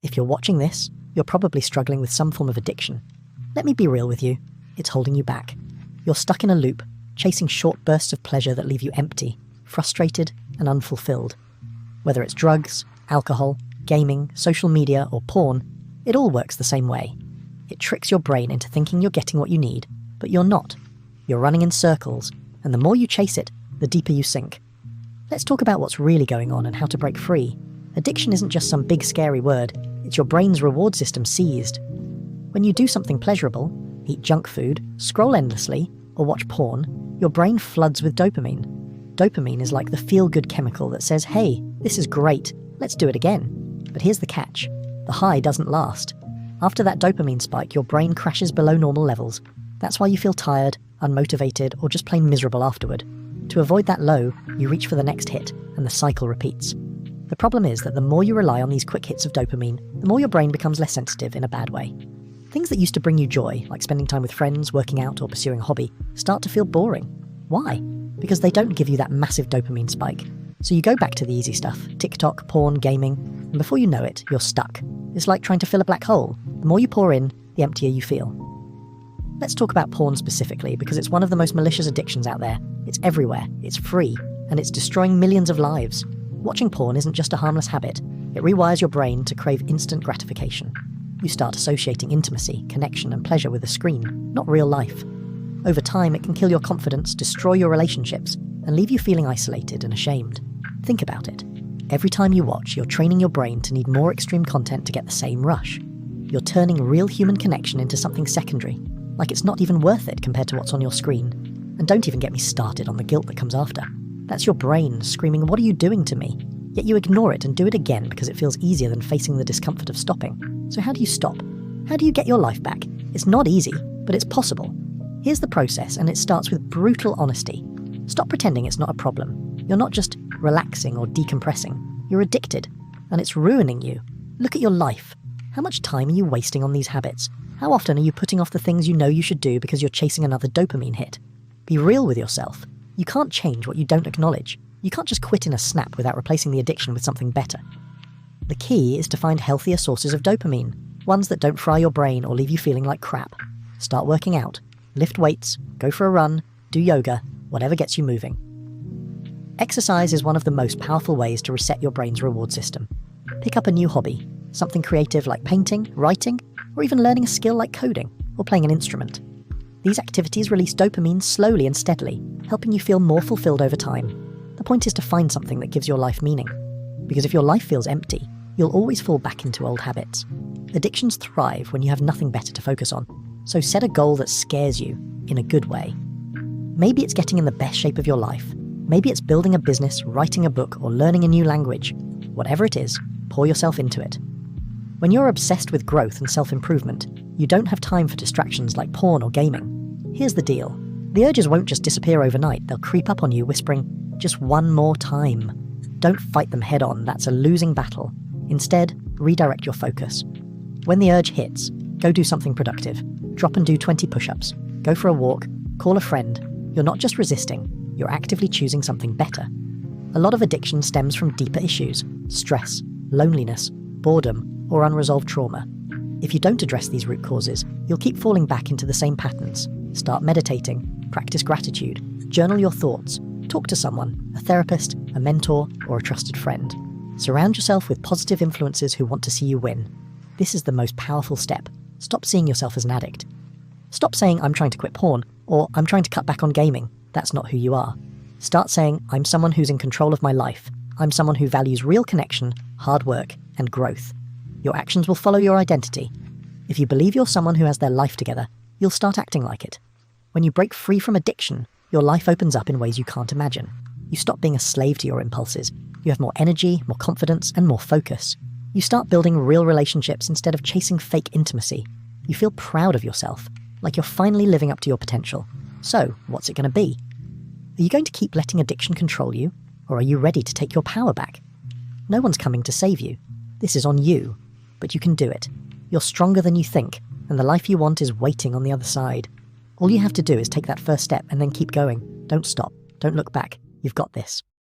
If you're watching this, you're probably struggling with some form of addiction. Let me be real with you. It's holding you back. You're stuck in a loop, chasing short bursts of pleasure that leave you empty, frustrated, and unfulfilled. Whether it's drugs, alcohol, gaming, social media, or porn, it all works the same way. It tricks your brain into thinking you're getting what you need, but you're not. You're running in circles, and the more you chase it, the deeper you sink. Let's talk about what's really going on and how to break free. Addiction isn't just some big scary word, it's your brain's reward system seized. When you do something pleasurable, eat junk food, scroll endlessly, or watch porn, your brain floods with dopamine. Dopamine is like the feel-good chemical that says, hey, this is great, let's do it again. But here's the catch. The high doesn't last. After that dopamine spike, your brain crashes below normal levels. That's why you feel tired, unmotivated, or just plain miserable afterward. To avoid that low, you reach for the next hit, and the cycle repeats. The problem is that the more you rely on these quick hits of dopamine, the more your brain becomes less sensitive in a bad way. Things that used to bring you joy, like spending time with friends, working out, or pursuing a hobby, start to feel boring. Why? Because they don't give you that massive dopamine spike. So you go back to the easy stuff, TikTok, porn, gaming, and before you know it, you're stuck. It's like trying to fill a black hole. The more you pour in, the emptier you feel. Let's talk about porn specifically, because it's one of the most malicious addictions out there. It's everywhere, it's free, and it's destroying millions of lives. Watching porn isn't just a harmless habit. It rewires your brain to crave instant gratification. You start associating intimacy, connection, and pleasure with a screen, not real life. Over time, it can kill your confidence, destroy your relationships, and leave you feeling isolated and ashamed. Think about it. Every time you watch, you're training your brain to need more extreme content to get the same rush. You're turning real human connection into something secondary, like it's not even worth it compared to what's on your screen. And don't even get me started on the guilt that comes after. That's your brain screaming, "What are you doing to me?" Yet you ignore it and do it again because it feels easier than facing the discomfort of stopping. So how do you stop? How do you get your life back? It's not easy, but it's possible. Here's the process, and it starts with brutal honesty. Stop pretending it's not a problem. You're not just relaxing or decompressing. You're addicted, and it's ruining you. Look at your life. How much time are you wasting on these habits? How often are you putting off the things you know you should do because you're chasing another dopamine hit? Be real with yourself. You can't change what you don't acknowledge. You can't just quit in a snap without replacing the addiction with something better. The key is to find healthier sources of dopamine, ones that don't fry your brain or leave you feeling like crap. Start working out, lift weights, go for a run, do yoga, whatever gets you moving. Exercise is one of the most powerful ways to reset your brain's reward system. Pick up a new hobby, something creative like painting, writing, or even learning a skill like coding or playing an instrument. These activities release dopamine slowly and steadily, helping you feel more fulfilled over time. The point is to find something that gives your life meaning. Because if your life feels empty, you'll always fall back into old habits. Addictions thrive when you have nothing better to focus on. So set a goal that scares you, in a good way. Maybe it's getting in the best shape of your life. Maybe it's building a business, writing a book, or learning a new language. Whatever it is, pour yourself into it. When you're obsessed with growth and self-improvement, you don't have time for distractions like porn or gaming. Here's the deal. The urges won't just disappear overnight. They'll creep up on you whispering, "Just one more time." Don't fight them head on. That's a losing battle. Instead, redirect your focus. When the urge hits, go do something productive. Drop and do 20 push-ups. Go for a walk. Call a friend. You're not just resisting. You're actively choosing something better. A lot of addiction stems from deeper issues: stress, loneliness, boredom, or unresolved trauma. If you don't address these root causes, you'll keep falling back into the same patterns. Start meditating, practice gratitude, journal your thoughts, talk to someone, a therapist, a mentor, or a trusted friend. Surround yourself with positive influences who want to see you win. This is the most powerful step. Stop seeing yourself as an addict. Stop saying, "I'm trying to quit porn," or "I'm trying to cut back on gaming." That's not who you are. Start saying, "I'm someone who's in control of my life. I'm someone who values real connection, hard work, and growth." Your actions will follow your identity. If you believe you're someone who has their life together, you'll start acting like it. When you break free from addiction, your life opens up in ways you can't imagine. You stop being a slave to your impulses. You have more energy, more confidence, and more focus. You start building real relationships instead of chasing fake intimacy. You feel proud of yourself, like you're finally living up to your potential. So, what's it going to be? Are you going to keep letting addiction control you, or are you ready to take your power back? No one's coming to save you. This is on you, but you can do it. You're stronger than you think, and the life you want is waiting on the other side. All you have to do is take that first step and then keep going. Don't stop. Don't look back. You've got this.